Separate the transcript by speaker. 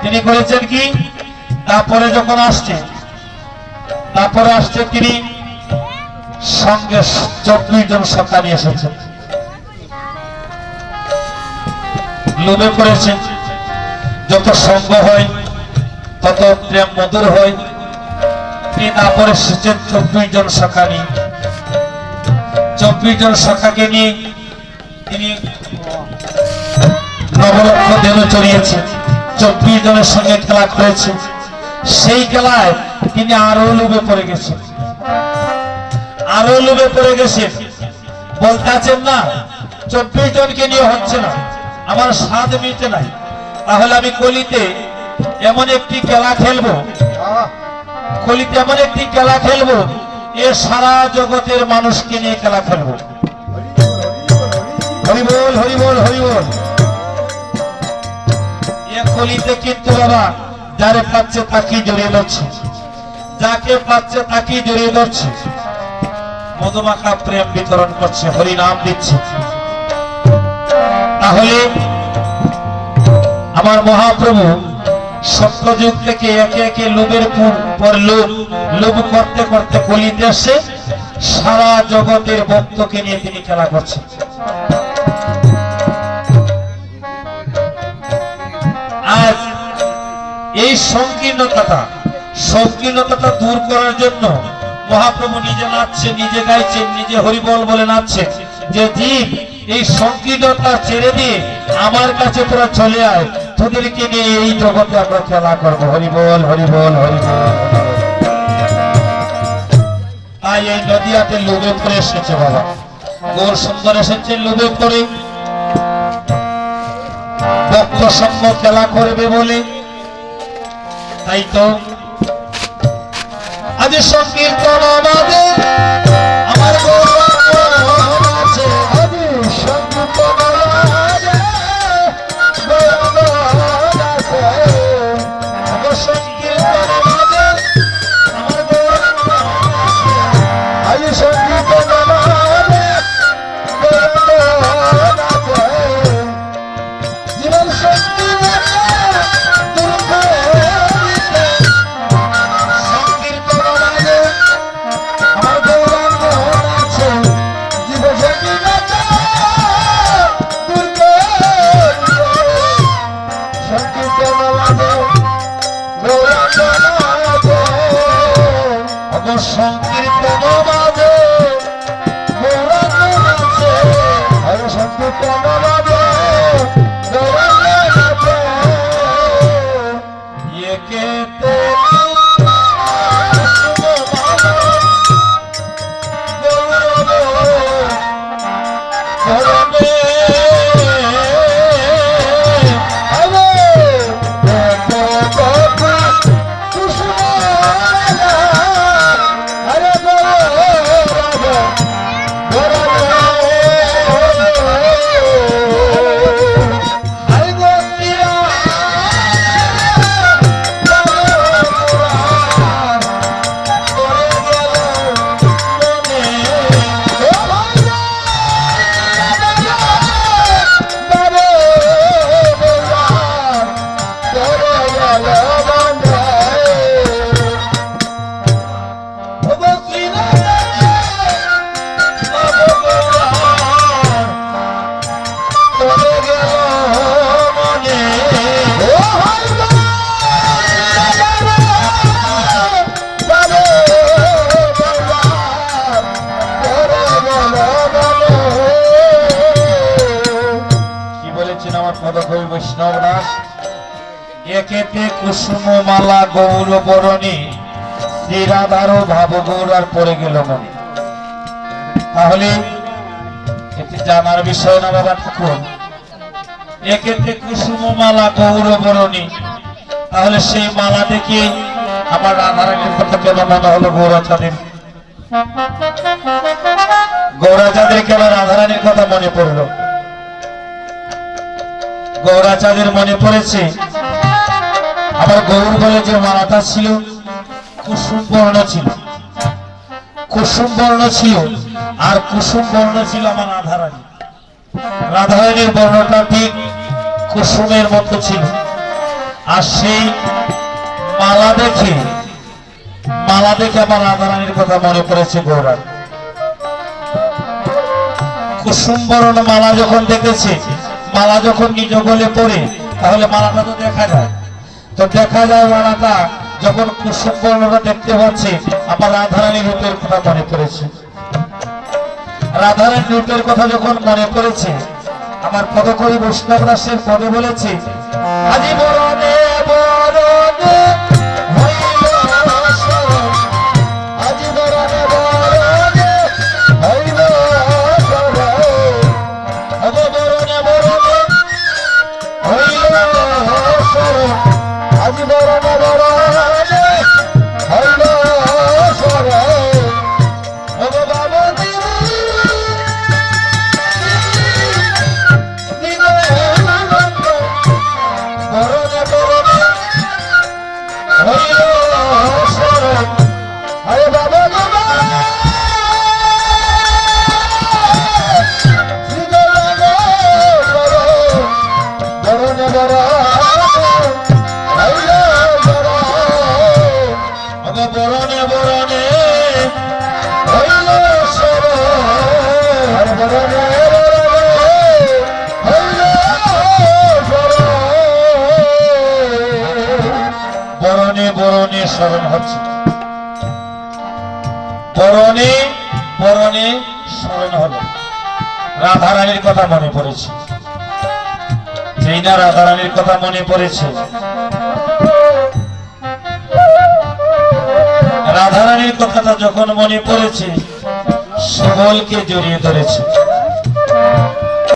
Speaker 1: তিনি করেছেন কি, তারপরে যখন আসছেন, তারপরে আসছে তিনি সঙ্গে 24 জন সখা নিয়ে এসেছেন। লোভে পড়েছেন, যত সঙ্গ হয় তত প্রেম মধুর হয়। তিনি তারপরে এসেছেন 24 জন সখা নিয়ে। 24 জন সখাকে নিয়ে তিনি নবলক্ষ ধেনু চড়িয়েছেন, 24 জনের সঙ্গে খেলা করেছে। সেই খেলায় তিনি আরো লোভে পড়ে গেছেন, আরো লোভে পড়ে গেছেন। বলতে আছেন না 24 জনকে নিয়ে হচ্ছে না, আমার স্বাদ মিটে নাই, তাহলে আমি কলিতে এমন একটি খেলা খেলবো, কলিতে এমন একটি খেলা খেলবো, এ সারা জগতের মানুষকে নিয়ে খেলা খেলবো। হরি বল, হরি বল, হরি বল। এ কলিতে কিন্তু বাবা যারে পাচ্ছে তাকেই জড়িয়ে ধরছে, যাকে পাচ্ছে তাকেই জড়িয়ে ধরছে, মধুমাখা প্রেম বিতরণ করছে, হরি নাম দিচ্ছে। তাহলে আমার মহাপ্রভু সত্যযুগ থেকে একে একে লোভের পর লোভ করতে করতে কলিতে আসে, সারা জগতের ভক্তকে নিয়ে তিনি খেলা করছেন। আজ এই সংকীর্ণতাটা দূর করার জন্য মহাপ্রভু নিজে নাচছেন, নিজে গাইছেন, নিজে হরিবল বলে নাচছেন, যে জীব এই সংকীর্ণতা ছেড়ে দিয়ে আমার কাছে তোরা চলে আয়, তোদেরকে নিয়ে এই জগতে আমরা খেলা করবো। হরিবল, হরিবল, হরিবল। তাই এই নদিয়াতে লোভে পড়ে এসেছে বাবা, গৌর সুন্দর এসেছে লোভে পড়ে, ভক্ত সঙ্গ খেলা করবে বলে। তাই তো আজ সংকীর্তন আমাদের আমার আছে, আজ সংকীর্তন একেতে কুসুম মালা গৌর বরণী, শ্রীরাধার ভাব গৌরার পড়ে গেল মনে। তাহলে এটি জানার বিষয় না বাবা ঠাকুর, একেতে কুসুম মালা গৌর বরণী, তাহলে সেই মালা দেখে আমার রাধারানীর কথা কেন মনে হলো গৌরাচাঁদের? গৌরাচাঁদের কেন রাধারানীর কথা মনে পড়লো? গৌরাচাঁদের মনে পড়েছে আমার গৌর বলে যে মালাটা ছিল কুসুম বর্ণ ছিল, কুসুম বর্ণ ছিল, আর কুসুম বর্ণ ছিল আমার রাধারানী। রাধারানীর বর্ণটা ঠিক কুসুমের মতো ছিল, আর সেই মালা দেখে আমার রাধারানীর কথা মনে পড়েছে গৌরাঙ্গ। কুসুম বরণ মালা যখন দেখেছে, মালা যখন নিজ গলে পড়ে, তাহলে মালাটা তো দেখা যায়, মালাটা যখন কুসুম বর্ণটা দেখতে পাচ্ছে, আমার রাধারানী রূপের কথা মনে পড়েছে। রাধারানী রূপের কথা যখন মনে পড়েছে, আমার পদকবি বৈষ্ণব দাসের পদে বলেছে, আজি বরণে বরণে হইল শরণ, আজি বরণে বরণে হইল শরণ, আজি বরণে বরণে হইল শরণ, আজি বরণে বরণে হইল শরণ, ওগো বাবা বরণে স্মরণ হচ্ছে, বরণে বরণে স্মরণ হলো। রাধারানীর কথা মনে পড়েছে, যেই না রাধারানীর কথা মনে পড়েছে, রাধারানীর কথাটা যখন মনে পড়েছে, সুবলকে জড়িয়ে ধরেছে।